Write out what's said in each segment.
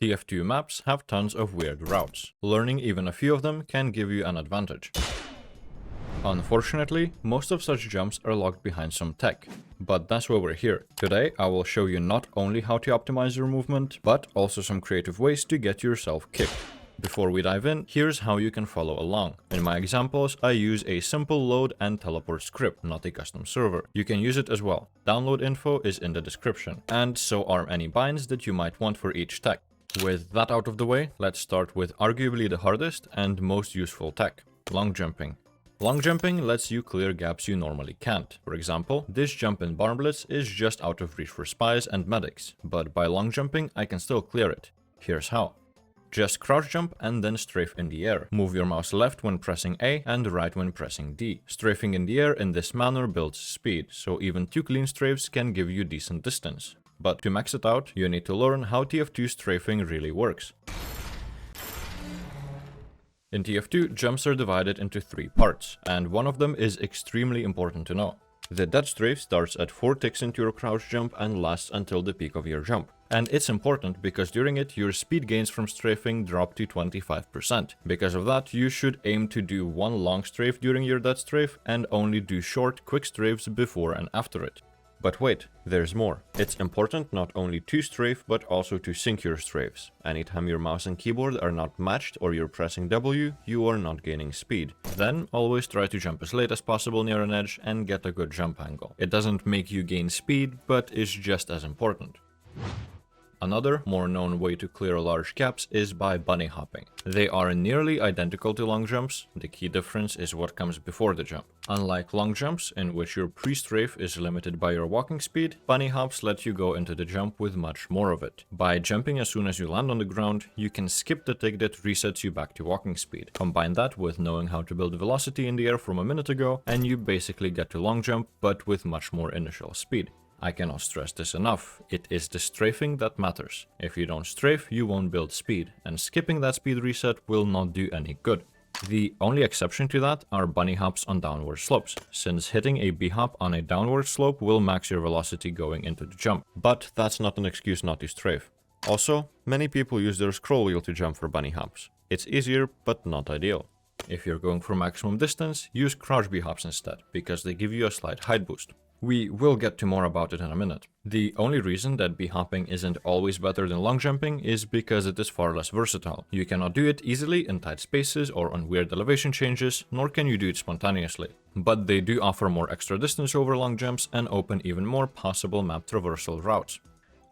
TF2 maps have tons of weird routes. Learning even a few of them can give you an advantage. Unfortunately, most of such jumps are locked behind some tech, but that's why we're here. Today, I will show you not only how to optimize your movement, but also some creative ways to get yourself kicked. Before we dive in, here's how you can follow along. In my examples, I use a simple load and teleport script, not a custom server. You can use it as well. Download info is in the description, and so are any binds that you might want for each tech. With that out of the way, let's start with arguably the hardest and most useful tech, long jumping. Long jumping lets you clear gaps you normally can't. For example, this jump in Barn Blitz is just out of reach for spies and medics, but by long jumping I can still clear it. Here's how. Just crouch jump and then strafe in the air. Move your mouse left when pressing A and right when pressing D. Strafing in the air in this manner builds speed, so even 2 clean strafes can give you decent distance. But to max it out, you need to learn how TF2 strafing really works. In TF2, jumps are divided into 3 parts, and one of them is extremely important to know. The dead strafe starts at 4 ticks into your crouch jump and lasts until the peak of your jump. And it's important because during it, your speed gains from strafing drop to 25%. Because of that, you should aim to do 1 long strafe during your dead strafe and only do short, quick strafes before and after it. But wait, there's more. It's important not only to strafe, but also to sync your strafes. Anytime your mouse and keyboard are not matched or you're pressing W, you are not gaining speed. Then always try to jump as late as possible near an edge and get a good jump angle. It doesn't make you gain speed, but is just as important. Another, more known way to clear large gaps is by bunny hopping. They are nearly identical to long jumps, the key difference is what comes before the jump. Unlike long jumps, in which your pre-strafe is limited by your walking speed, bunny hops let you go into the jump with much more of it. By jumping as soon as you land on the ground, you can skip the tick that resets you back to walking speed. Combine that with knowing how to build velocity in the air from a minute ago, and you basically get to long jump, but with much more initial speed. I cannot stress this enough, it is the strafing that matters. If you don't strafe, you won't build speed, and skipping that speed reset will not do any good. The only exception to that are bunny hops on downward slopes, since hitting a B-hop on a downward slope will max your velocity going into the jump. But that's not an excuse not to strafe. Also, many people use their scroll wheel to jump for bunny hops. It's easier, but not ideal. If you're going for maximum distance, use crouch B-hops instead, because they give you a slight height boost. We will get to more about it in a minute. The only reason that B-hopping isn't always better than long jumping is because it is far less versatile. You cannot do it easily in tight spaces or on weird elevation changes, nor can you do it spontaneously. But they do offer more extra distance over long jumps and open even more possible map traversal routes.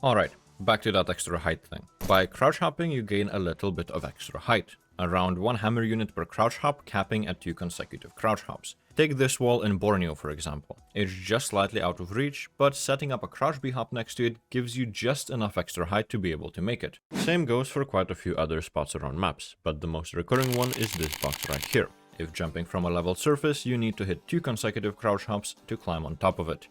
Alright, back to that extra height thing. By crouch hopping, you gain a little bit of extra height. Around 1 hammer unit per crouch hop, capping at 2 consecutive crouch hops. Take this wall in Borneo for example. It's just slightly out of reach, but setting up a crouch B-hop next to it gives you just enough extra height to be able to make it. Same goes for quite a few other spots around maps, but the most recurring one is this box right here. If jumping from a leveled surface, you need to hit 2 consecutive crouch hops to climb on top of it.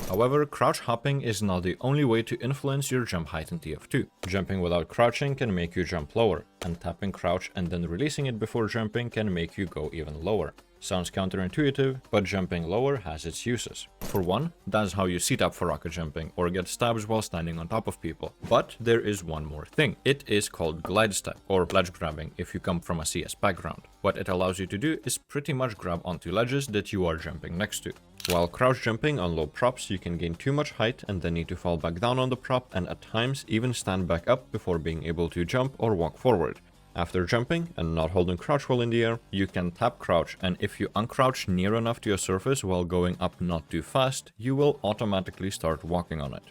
However, crouch hopping is not the only way to influence your jump height in TF2. Jumping without crouching can make you jump lower, and tapping crouch and then releasing it before jumping can make you go even lower. Sounds counterintuitive, but jumping lower has its uses. For one, that's how you Ctap for rocket jumping or get stabs while standing on top of people. But there is one more thing. It is called Glidestep, or ledge grabbing if you come from a CS background. What it allows you to do is pretty much grab onto ledges that you are jumping next to. While crouch jumping on low props, you can gain too much height and then need to fall back down on the prop and at times even stand back up before being able to jump or walk forward. After jumping and not holding crouch while in the air, you can tap crouch, and if you uncrouch near enough to a surface while going up not too fast, you will automatically start walking on it.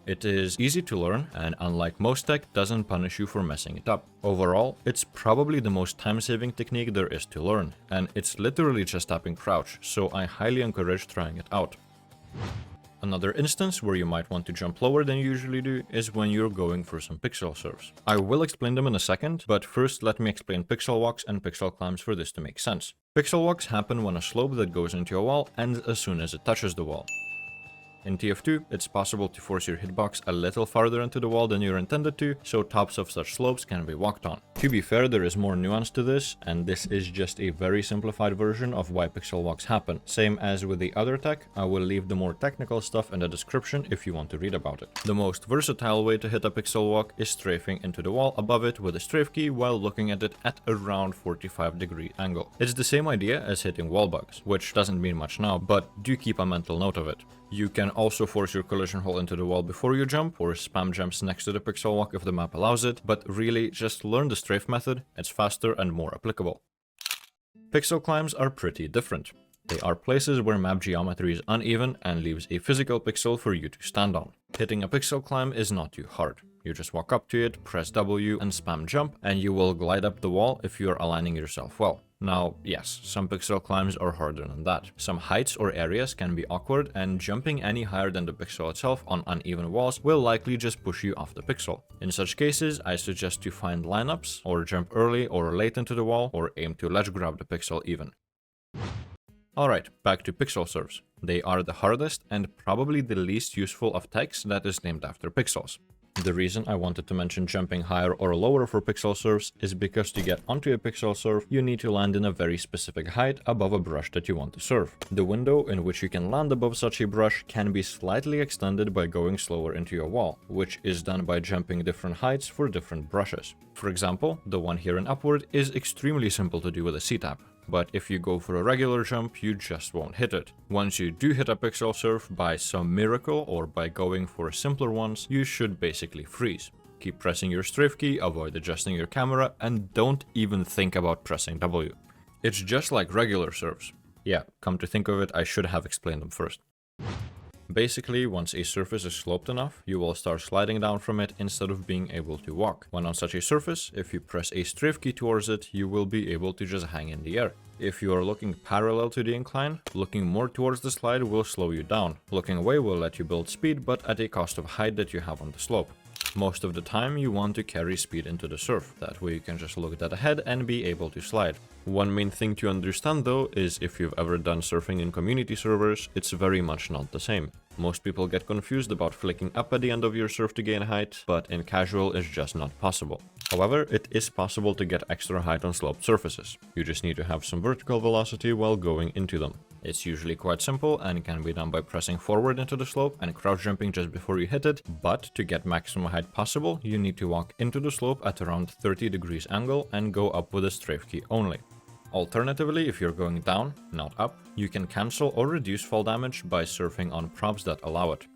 It is easy to learn and unlike most tech, doesn't punish you for messing it up. Overall, it's probably the most time-saving technique there is to learn, and it's literally just tapping crouch, so I highly encourage trying it out. Another instance where you might want to jump lower than you usually do is when you're going for some Pixelsurfs. I will explain them in a second, but first let me explain Pixelwalks and Pixelclimbs for this to make sense. Pixelwalks happen when a slope that goes into a wall ends as soon as it touches the wall. In TF2, it's possible to force your hitbox a little farther into the wall than you're intended to, so tops of such slopes can be walked on. To be fair, there is more nuance to this, and this is just a very simplified version of why Pixelwalks happen. Same as with the other tech, I will leave the more technical stuff in the description if you want to read about it. The most versatile way to hit a Pixelwalk is strafing into the wall above it with a strafe key while looking at it at around 45-degree angle. It's the same idea as hitting Wallbugs, which doesn't mean much now, but do keep a mental note of it. You can also force your collision hole into the wall before you jump, or spam jumps next to the Pixelwalk if the map allows it, but really just learn the strafe method, it's faster and more applicable. Pixelclimbs are pretty different. They are places where map geometry is uneven and leaves a physical pixel for you to stand on. Hitting a pixel climb is not too hard. You just walk up to it, press W and spam jump, and you will glide up the wall if you are aligning yourself well. Now, yes, some pixel climbs are harder than that. Some heights or areas can be awkward, and jumping any higher than the pixel itself on uneven walls will likely just push you off the pixel. In such cases, I suggest to find lineups, or jump early or late into the wall, or aim to ledge grab the pixel even. Alright, back to Pixelsurfs. They are the hardest and probably the least useful of techs that is named after pixels. The reason I wanted to mention jumping higher or lower for Pixelsurfs is because to get onto a Pixelsurf, you need to land in a very specific height above a brush that you want to surf. The window in which you can land above such a brush can be slightly extended by going slower into your wall, which is done by jumping different heights for different brushes. For example, the one here in upward is extremely simple to do with a Ctap. But if you go for a regular jump, you just won't hit it. Once you do hit a Pixelsurf by some miracle or by going for simpler ones, you should basically freeze. Keep pressing your strafe key, avoid adjusting your camera, and don't even think about pressing W. It's just like regular surfs. Yeah, come to think of it, I should have explained them first. Basically, once a surface is sloped enough, you will start sliding down from it instead of being able to walk. When on such a surface, if you press a strafe key towards it, you will be able to just hang in the air. If you are looking parallel to the incline, looking more towards the slide will slow you down. Looking away will let you build speed, but at a cost of height that you have on the slope. Most of the time you want to carry speed into the surf, that way you can just look dead ahead and be able to slide. One main thing to understand though is if you've ever done surfing in community servers, it's very much not the same. Most people get confused about flicking up at the end of your surf to gain height, but in casual it's just not possible. However, it is possible to get extra height on sloped surfaces. You just need to have some vertical velocity while going into them. It's usually quite simple and can be done by pressing forward into the slope and crouch jumping just before you hit it, but to get maximum height possible, you need to walk into the slope at around 30 degrees angle and go up with a strafe key only. Alternatively, if you're going down, not up, you can cancel or reduce fall damage by surfing on props that allow it.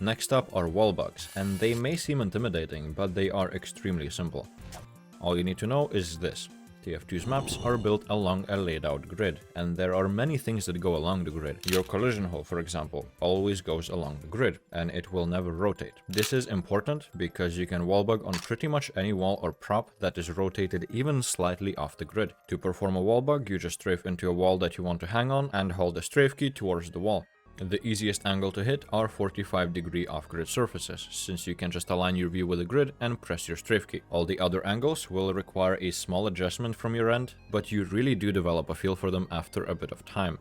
Next up are Wallbugs, and they may seem intimidating, but they are extremely simple. All you need to know is this. TF2's maps are built along a laid out grid, and there are many things that go along the grid. Your collision hole, for example, always goes along the grid, and it will never rotate. This is important because you can wallbug on pretty much any wall or prop that is rotated even slightly off the grid. To perform a wallbug, you just strafe into a wall that you want to hang on and hold the strafe key towards the wall. The easiest angle to hit are 45-degree off-grid surfaces, since you can just align your view with the grid and press your strafe key. All the other angles will require a small adjustment from your end, but you really do develop a feel for them after a bit of time.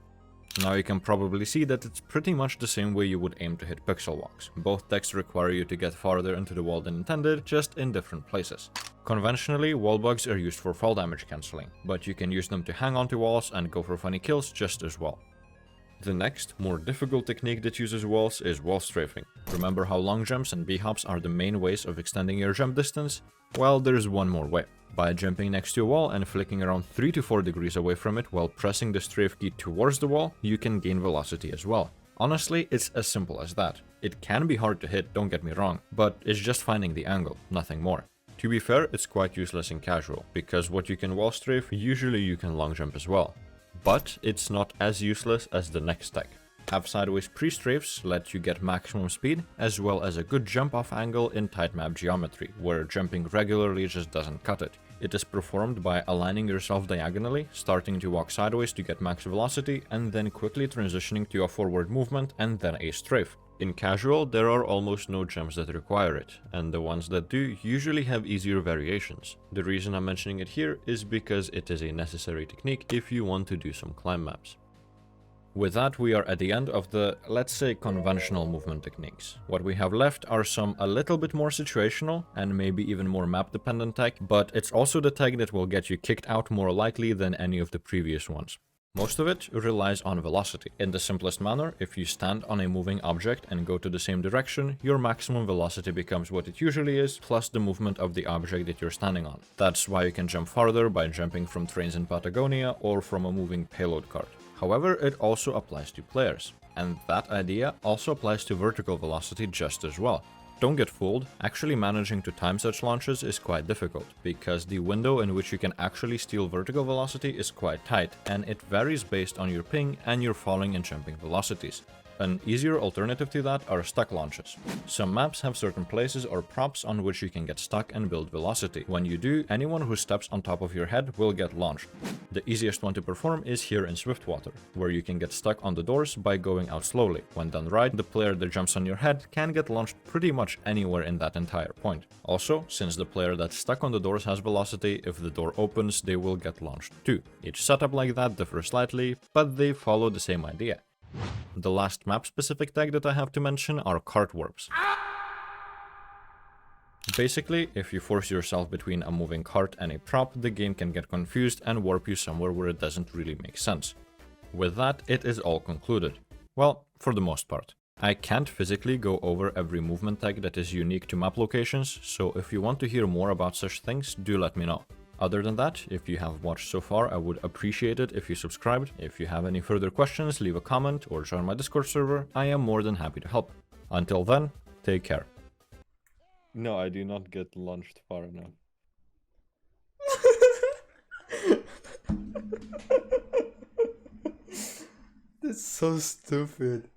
Now you can probably see that it's pretty much the same way you would aim to hit Pixelwalks. Both techs require you to get farther into the wall than intended, just in different places. Conventionally, wallbugs are used for fall damage cancelling, but you can use them to hang onto walls and go for funny kills just as well. The next, more difficult technique that uses walls is wall strafing. Remember how long jumps and b-hops are the main ways of extending your jump distance? Well, there's one more way. By jumping next to a wall and flicking around 3 to 4 degrees away from it while pressing the strafe key towards the wall, you can gain velocity as well. Honestly, it's as simple as that. It can be hard to hit, don't get me wrong, but it's just finding the angle, nothing more. To be fair, it's quite useless in casual, because what you can wall strafe, usually you can long jump as well. But it's not as useless as the next tech. Half sideways pre-strafes let you get maximum speed, as well as a good jump off angle in tight map geometry, where jumping regularly just doesn't cut it. It is performed by aligning yourself diagonally, starting to walk sideways to get max velocity, and then quickly transitioning to a forward movement and then a strafe. In casual, there are almost no jumps that require it, and the ones that do usually have easier variations. The reason I'm mentioning it here is because it is a necessary technique if you want to do some climb maps. With that, we are at the end of the, let's say, conventional movement techniques. What we have left are some a little bit more situational and maybe even more map-dependent tech, but it's also the tech that will get you kicked out more likely than any of the previous ones. Most of it relies on velocity. In the simplest manner, if you stand on a moving object and go to the same direction, your maximum velocity becomes what it usually is, plus the movement of the object that you're standing on. That's why you can jump farther by jumping from trains in Patagonia or from a moving payload cart. However, it also applies to players, and that idea also applies to vertical velocity just as well. Don't get fooled, actually managing to time such launches is quite difficult, because the window in which you can actually steal vertical velocity is quite tight, and it varies based on your ping and your falling and jumping velocities. An easier alternative to that are stuck launches. Some maps have certain places or props on which you can get stuck and build velocity. When you do, anyone who steps on top of your head will get launched. The easiest one to perform is here in Swiftwater, where you can get stuck on the doors by going out slowly. When done right, the player that jumps on your head can get launched pretty much anywhere in that entire point. Also, since the player that's stuck on the doors has velocity, if the door opens, they will get launched too. Each setup like that differs slightly, but they follow the same idea. The last map-specific tag that I have to mention are cart warps. Basically, if you force yourself between a moving cart and a prop, the game can get confused and warp you somewhere where it doesn't really make sense. With that, it is all concluded. Well, for the most part. I can't physically go over every movement tag that is unique to map locations, so if you want to hear more about such things, do let me know. Other than that, if you have watched so far, I would appreciate it if you subscribed. If you have any further questions, leave a comment or join my Discord server. I am more than happy to help. Until then, take care. No, I do not get launched far enough. That's so stupid.